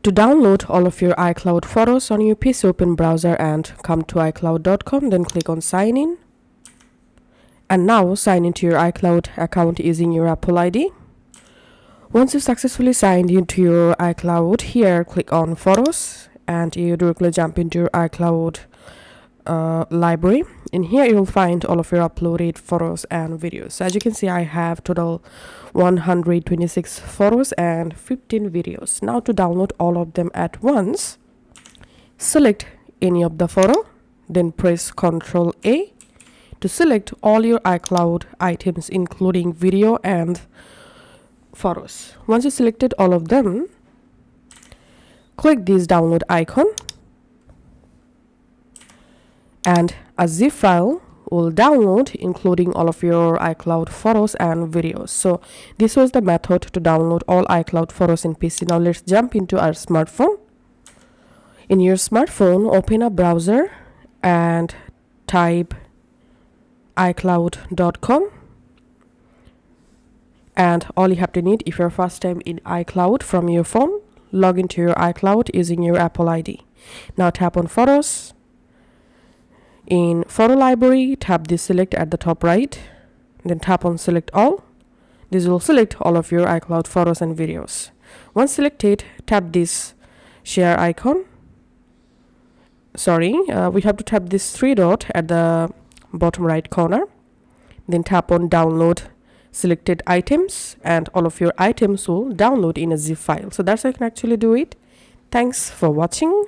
To download all of your iCloud photos on your PC, open browser and come to iCloud.com, then click on sign in. And now sign into your iCloud account using your Apple ID. Once you successfully signed into your iCloud, here click on photos and you directly jump into your iCloud library. In here you will find all of your uploaded photos and videos. So as you can see, I have total 126 photos and 15 videos. Now to download all of them at once, select any of the photo, then press Ctrl A to select all your iCloud items including video and photos. Once you selected all of them, click this download icon and a zip file will download including all of your iCloud photos and videos. So this was the method to download all iCloud photos in PC. Now let's jump into our smartphone. In your smartphone, open a browser and type iCloud.com. And all you have to need, if you're first time in iCloud from your phone, log into your iCloud using your Apple ID. Now tap on photos. In photo library, tap this select at the top right, then tap on select all. This will select all of your iCloud photos and videos. Once selected, tap this share icon. We have to tap this three dot at the bottom right corner, then tap on download selected items and all of your items will download in a zip file. So that's how you can actually do it. Thanks for watching.